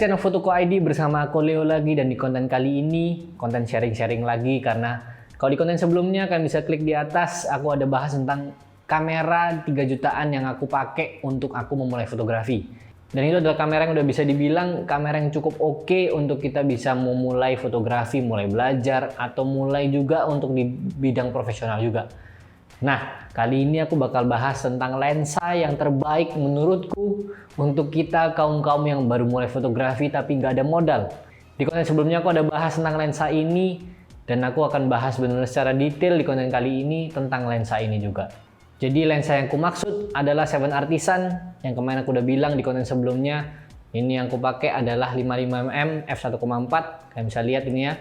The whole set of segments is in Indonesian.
channel Fotoku ID bersama aku Leo lagi, dan di konten kali ini konten sharing-sharing lagi, karena kalau di konten sebelumnya kalian bisa klik di atas, aku ada bahas tentang kamera 3 jutaan yang aku pakai untuk aku memulai fotografi. Dan itu adalah kamera yang udah bisa dibilang kamera yang cukup oke untuk kita bisa memulai fotografi, mulai belajar, atau mulai juga untuk di bidang profesional juga. Nah, kali ini aku bakal bahas tentang lensa yang terbaik menurutku untuk kita kaum-kaum yang baru mulai fotografi tapi nggak ada modal. Di konten sebelumnya aku ada bahas tentang lensa ini, dan aku akan bahas benar-benar secara detail di konten kali ini tentang lensa ini juga. Jadi lensa yang aku maksud adalah 7 Artisan yang kemarin aku udah bilang di konten sebelumnya. Ini yang aku pakai adalah 55mm f1.4. Kalian bisa lihat ini ya.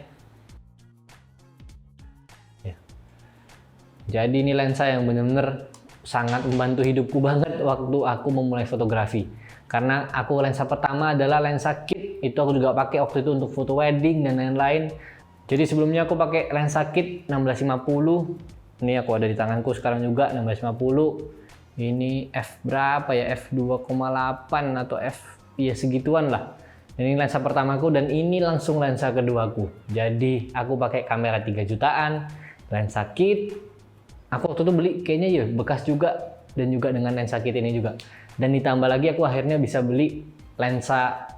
Jadi ini lensa yang benar-benar sangat membantu hidupku banget waktu aku memulai fotografi. Karena aku lensa pertama adalah lensa kit, itu aku juga pakai waktu itu untuk foto wedding dan lain-lain. Jadi sebelumnya aku pakai lensa kit 1650. Ini aku ada di tanganku sekarang juga 1650. Ini f berapa ya? f2,8 atau f ya segituan lah. Ini lensa pertamaku dan ini langsung lensa keduaku. Jadi aku pakai kamera 3 jutaan, lensa kit. Aku waktu itu beli kayaknya ya bekas juga, dan juga dengan lensa kit ini juga. Dan ditambah lagi aku akhirnya bisa beli lensa,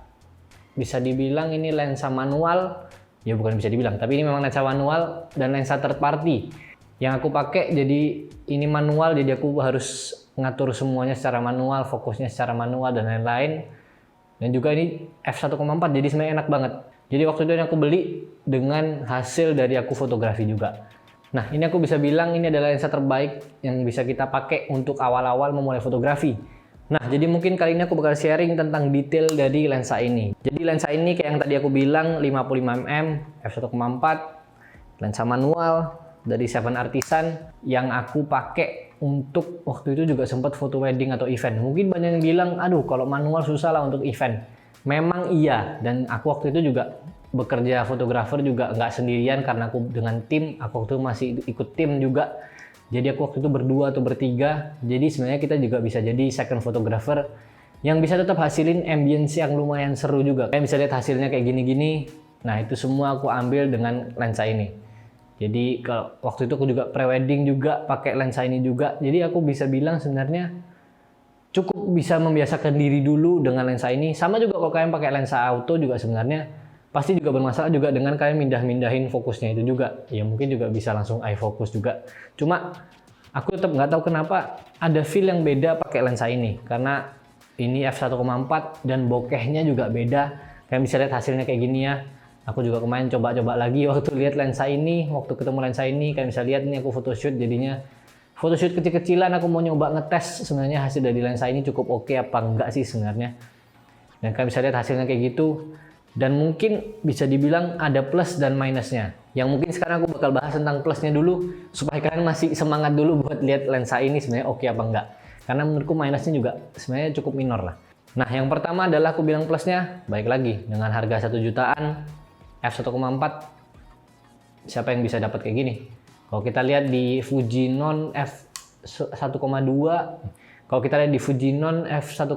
bisa dibilang ini lensa manual. Ya bukan bisa dibilang, tapi ini memang lensa manual dan lensa third party. Yang aku pakai jadi ini manual, jadi aku harus ngatur semuanya secara manual, fokusnya secara manual dan lain-lain. Dan juga ini f1.4, jadi sebenarnya enak banget. Jadi waktu itu aku beli dengan hasil dari aku fotografi juga. Nah, ini aku bisa bilang ini adalah lensa terbaik yang bisa kita pakai untuk awal-awal memulai fotografi. Nah, jadi mungkin kali ini aku bakal sharing tentang detail dari lensa ini. Jadi lensa ini kayak yang tadi aku bilang 55mm f1.4, lensa manual dari 7 Artisan yang aku pakai untuk waktu itu juga sempat foto wedding atau event. Mungkin banyak yang bilang, aduh kalau manual susah lah untuk event. Memang iya, dan aku waktu itu juga bekerja fotografer juga nggak sendirian karena aku dengan tim. Aku waktu itu masih ikut tim juga, jadi aku waktu itu berdua atau bertiga. Jadi sebenarnya kita juga bisa jadi second photographer yang bisa tetap hasilin ambience yang lumayan seru juga. Kalian bisa lihat hasilnya kayak gini-gini. Nah itu semua aku ambil dengan lensa ini. Jadi kalau waktu itu aku juga pre-wedding juga pakai lensa ini juga. Jadi aku bisa bilang sebenarnya cukup bisa membiasakan diri dulu dengan lensa ini. Sama juga kalau kalian pakai lensa auto juga sebenarnya pasti juga bermasalah juga dengan kalian mindahin fokusnya itu juga. Ya mungkin juga bisa langsung eye focus juga. Cuma aku tetap nggak tahu kenapa ada feel yang beda pakai lensa ini. Karena ini f1.4 dan bokehnya juga beda. Kalian bisa lihat hasilnya kayak gini ya. Aku juga kemarin coba-coba lagi waktu lihat lensa ini, waktu ketemu lensa ini. Kalian bisa lihat ini aku photoshoot, jadinya photoshoot kecil-kecilan. Aku mau nyoba ngetes sebenarnya hasil dari lensa ini cukup oke apa enggak sih sebenarnya. Dan kalian bisa lihat hasilnya kayak gitu. Dan mungkin bisa dibilang ada plus dan minusnya. Yang mungkin sekarang aku bakal bahas tentang plusnya dulu, supaya kalian masih semangat dulu buat lihat lensa ini sebenarnya oke apa enggak. Karena menurutku minusnya juga sebenarnya cukup minor lah. Nah yang pertama adalah aku bilang plusnya, baik lagi dengan harga 1 jutaan f1.4, siapa yang bisa dapat kayak gini? Kalau kita lihat di Fujinon f1.2, kalau kita lihat di Fujinon f1.2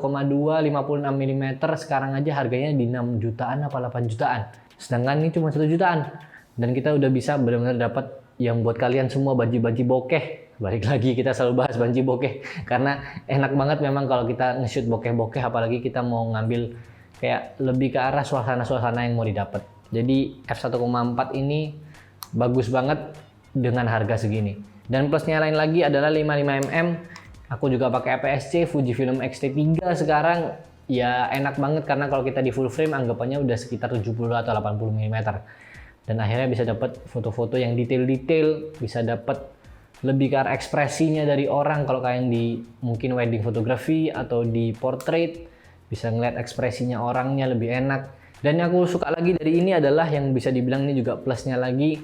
56mm sekarang aja harganya di 6 jutaan apa 8 jutaan. Sedangkan ini cuma 1 jutaan. Dan kita udah bisa benar-benar dapat yang buat kalian semua banji-banji bokeh. Balik lagi kita selalu bahas banji bokeh karena enak banget memang kalau kita nge-shoot bokeh-bokeh, apalagi kita mau ngambil kayak lebih ke arah suasana-suasana yang mau didapat. Jadi f1.4 ini bagus banget dengan harga segini. Dan plusnya lain lagi adalah 55mm. Aku juga pakai APS-C Fujifilm X-T3 sekarang. Ya enak banget karena kalau kita di full frame anggapannya udah sekitar 70 atau 80 mm. Dan akhirnya bisa dapat foto-foto yang detail-detail, bisa dapat lebih ke arah ekspresinya dari orang. Kalau kalian di mungkin wedding fotografi atau di portrait, bisa ngeliat ekspresinya orangnya lebih enak. Dan yang aku suka lagi dari ini adalah yang bisa dibilang ini juga plusnya lagi,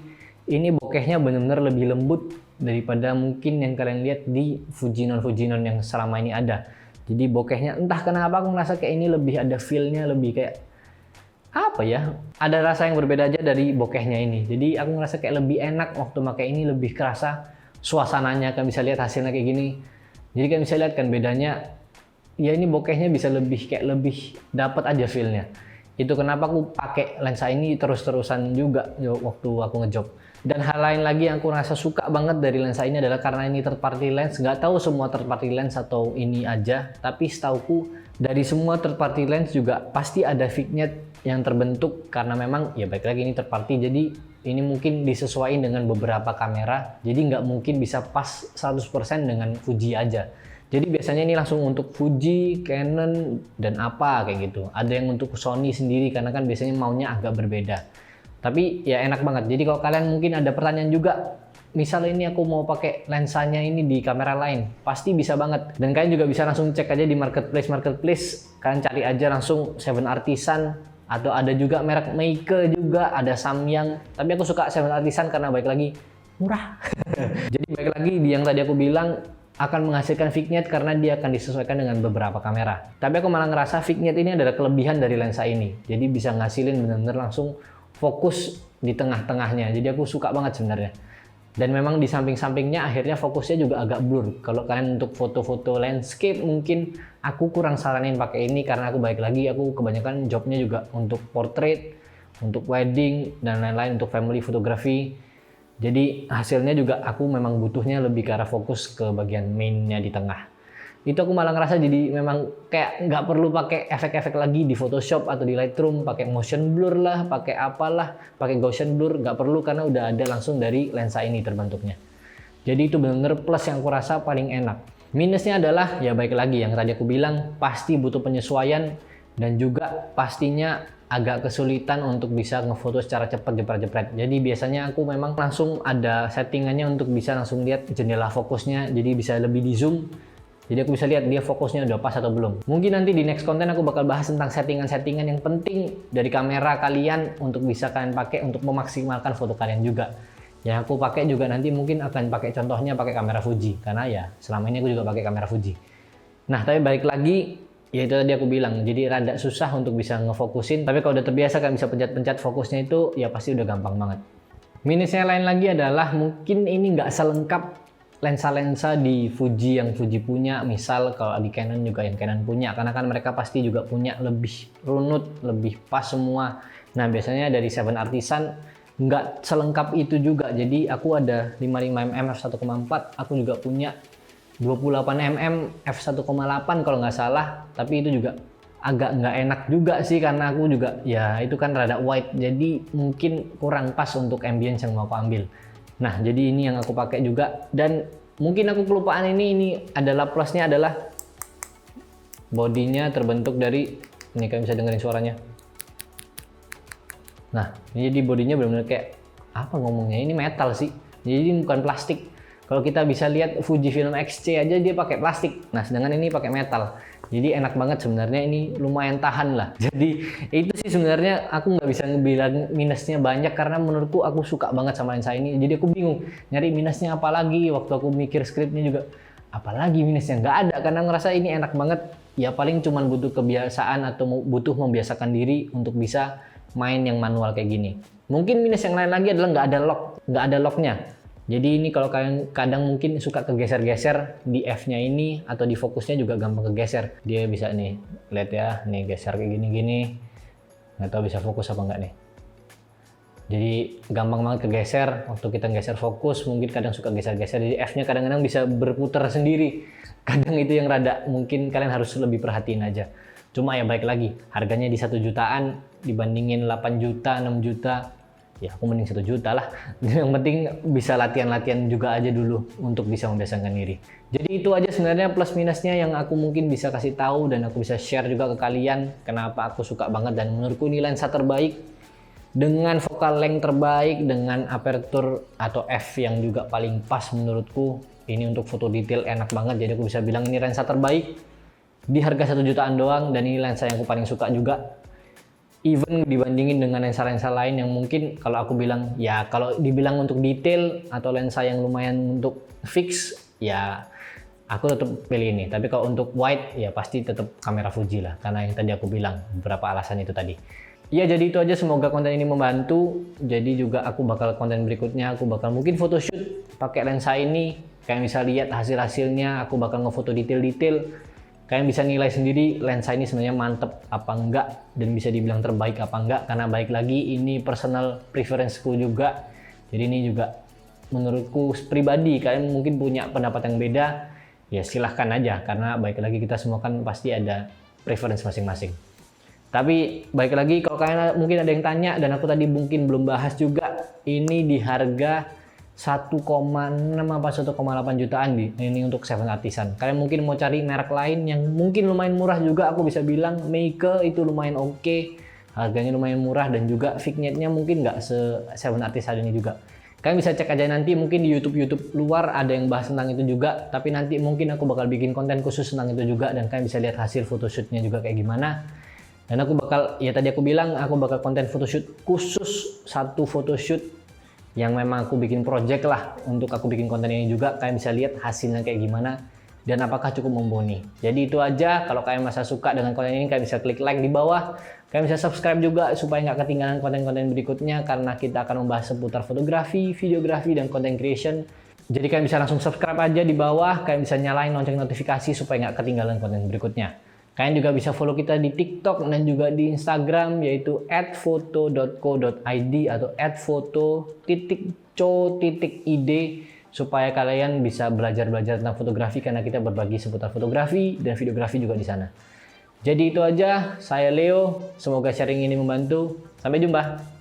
ini bokehnya benar-benar lebih lembut daripada mungkin yang kalian lihat di Fujinon yang selama ini ada. Jadi bokehnya entah kenapa aku ngerasa kayak ini lebih ada feel-nya, lebih kayak apa ya, ada rasa yang berbeda aja dari bokehnya ini. Jadi aku ngerasa kayak lebih enak waktu pakai ini, lebih kerasa suasananya. Kalian bisa lihat hasilnya kayak gini. Jadi kalian bisa lihat kan bedanya. Ya ini bokehnya bisa lebih kayak lebih dapat aja feel-nya. Itu kenapa aku pakai lensa ini terus-terusan juga waktu aku ngejob. Dan hal lain lagi yang aku rasa suka banget dari lensa ini adalah karena ini third party lens. Nggak tahu semua third party lens atau ini aja, tapi setauku dari semua third party lens juga pasti ada vignette yang terbentuk karena memang ya baik lagi ini third party, jadi ini mungkin disesuaikan dengan beberapa kamera, jadi nggak mungkin bisa pas 100% dengan Fuji aja. Jadi biasanya ini langsung untuk Fuji, Canon, dan apa kayak gitu. Ada yang untuk Sony sendiri karena kan biasanya maunya agak berbeda. Tapi ya enak banget. Jadi kalau kalian mungkin ada pertanyaan juga, misalnya ini aku mau pakai lensanya ini di kamera lain, pasti bisa banget. Dan kalian juga bisa langsung cek aja di marketplace. Kalian cari aja langsung Seven Artisan, atau ada juga merek Meike juga, ada Samyang. Tapi aku suka Seven Artisan karena baik lagi murah. Jadi baik lagi yang tadi aku bilang akan menghasilkan vignette karena dia akan disesuaikan dengan beberapa kamera. Tapi aku malah ngerasa vignette ini adalah kelebihan dari lensa ini. Jadi bisa ngasilin bener-bener langsung fokus di tengah-tengahnya. Jadi aku suka banget sebenarnya. Dan memang di samping-sampingnya akhirnya fokusnya juga agak blur. Kalau kalian untuk foto-foto landscape mungkin aku kurang saranin pakai ini karena aku baik lagi aku kebanyakan jobnya juga untuk portrait, untuk wedding dan lain-lain, untuk family photography. Jadi hasilnya juga aku memang butuhnya lebih ke arah fokus ke bagian mainnya di tengah. Itu aku malah ngerasa jadi memang kayak nggak perlu pakai efek-efek lagi di Photoshop atau di Lightroom, pakai motion blur lah, pakai apalah, pakai Gaussian blur, nggak perlu karena udah ada langsung dari lensa ini terbentuknya. Jadi itu bener-bener plus yang aku rasa paling enak. Minusnya adalah ya baik lagi yang tadi aku bilang pasti butuh penyesuaian dan juga pastinya agak kesulitan untuk bisa ngefoto secara cepat jepret-jepret. Jadi biasanya aku memang langsung ada settingannya untuk bisa langsung lihat jendela fokusnya, jadi bisa lebih di zoom. Jadi aku bisa lihat dia fokusnya udah pas atau belum. Mungkin nanti di next konten aku bakal bahas tentang settingan-settingan yang penting dari kamera kalian untuk bisa kalian pakai untuk memaksimalkan foto kalian juga. Yang aku pakai juga nanti mungkin akan pakai contohnya pakai kamera Fuji karena ya selama ini aku juga pakai kamera Fuji. Nah tapi balik lagi ya itu tadi aku bilang jadi rada susah untuk bisa ngefokusin. Tapi kalau udah terbiasa kan bisa pencet-pencet fokusnya itu ya pasti udah gampang banget. Minusnya lain lagi adalah mungkin ini nggak selengkap lensa-lensa di Fuji yang Fuji punya, misal kalau di Canon juga yang Canon punya, karena kan mereka pasti juga punya lebih runut, lebih pas semua. Nah biasanya dari Seven Artisan nggak selengkap itu juga, jadi aku ada 55mm f1.4, aku juga punya 28mm f1.8 kalau nggak salah, tapi itu juga agak nggak enak juga sih karena aku juga ya itu kan rada wide, jadi mungkin kurang pas untuk ambience yang mau aku ambil. Nah jadi ini yang aku pakai juga dan mungkin aku kelupaan ini adalah plusnya adalah bodinya terbentuk dari ini kalian bisa dengerin suaranya. Nah ini jadi bodinya benar-benar kayak apa ngomongnya ini metal sih, jadi bukan plastik. Kalau kita bisa lihat Fujifilm X-C aja dia pakai plastik, nah sedangkan ini pakai metal. Jadi enak banget sebenarnya, ini lumayan tahan lah. Jadi itu sih sebenarnya aku nggak bisa bilang minusnya banyak karena menurutku aku suka banget sama lensa ini. Jadi aku bingung nyari minusnya apa lagi waktu aku mikir skripnya juga. Apalagi minusnya nggak ada karena ngerasa ini enak banget. Ya paling cuman butuh kebiasaan atau butuh membiasakan diri untuk bisa main yang manual kayak gini. Mungkin minus yang lain lagi adalah nggak ada locknya. Jadi ini kalau kalian kadang mungkin suka kegeser-geser di F-nya ini atau di fokusnya juga gampang kegeser. Dia bisa nih, lihat ya, nih geser kayak gini-gini. Nggak tahu bisa fokus apa enggak nih. Jadi gampang banget kegeser. Waktu kita geser fokus, mungkin kadang suka geser-geser. Jadi F-nya kadang-kadang bisa berputar sendiri. Kadang itu yang rada mungkin kalian harus lebih perhatiin aja. Cuma ya baik lagi, harganya di 1 jutaan dibandingin 8 juta, 6 juta. Ya aku mending 1 juta lah. Yang penting bisa latihan-latihan juga aja dulu untuk bisa membiasakan diri. Jadi itu aja sebenarnya plus minusnya yang aku mungkin bisa kasih tahu dan aku bisa share juga ke kalian kenapa aku suka banget dan menurutku ini lensa terbaik dengan focal length terbaik, dengan aperture atau f yang juga paling pas menurutku. Ini untuk foto detail enak banget, jadi aku bisa bilang ini lensa terbaik di harga 1 jutaan doang dan ini lensa yang aku paling suka juga. Even dibandingin dengan lensa-lensa lain yang mungkin kalau aku bilang ya kalau dibilang untuk detail atau lensa yang lumayan untuk fix ya aku tetap pilih ini. Tapi kalau untuk wide ya pasti tetap kamera Fuji lah karena yang tadi aku bilang beberapa alasan itu tadi. Ya jadi itu aja, semoga konten ini membantu. Jadi juga aku bakal konten berikutnya aku bakal mungkin photoshoot pakai lensa ini. Kalian bisa lihat hasil-hasilnya, aku bakal ngefoto detail-detail. Kalian bisa nilai sendiri lensa ini sebenarnya mantep apa enggak dan bisa dibilang terbaik apa enggak, karena baik lagi ini personal preferenceku juga. Jadi ini juga menurutku pribadi, kalian mungkin punya pendapat yang beda, ya silahkan aja, karena baik lagi kita semua kan pasti ada preference masing-masing. Tapi baik lagi, kalau kalian mungkin ada yang tanya dan aku tadi mungkin belum bahas juga, ini di harga 1,6 apa 1,8 jutaan ini untuk Seven Artisan. Kalian mungkin mau cari merek lain yang mungkin lumayan murah juga, aku bisa bilang Meike itu lumayan oke, harganya lumayan murah dan juga vignette-nya mungkin nggak se Seven Artisan ini juga. Kalian bisa cek aja nanti, mungkin di YouTube luar ada yang bahas tentang itu juga, tapi nanti mungkin aku bakal bikin konten khusus tentang itu juga dan kalian bisa lihat hasil photoshootnya juga kayak gimana. Dan aku bakal, ya tadi aku bilang aku bakal konten photoshoot khusus, satu photoshoot yang memang aku bikin project lah untuk aku bikin konten ini juga. Kalian bisa lihat hasilnya kayak gimana dan apakah cukup mumpuni. Jadi itu aja, kalau kalian masa suka dengan konten ini kalian bisa klik like di bawah. Kalian bisa subscribe juga supaya nggak ketinggalan konten-konten berikutnya, karena kita akan membahas seputar fotografi, videografi, dan content creation. Jadi kalian bisa langsung subscribe aja di bawah, kalian bisa nyalain lonceng notifikasi supaya nggak ketinggalan konten berikutnya. Kalian juga bisa follow kita di TikTok dan juga di Instagram, yaitu @foto.co.id atau @foto.co.id, supaya kalian bisa belajar tentang fotografi, karena kita berbagi seputar fotografi dan videografi juga di sana. Jadi itu aja, saya Leo, semoga sharing ini membantu. Sampai jumpa.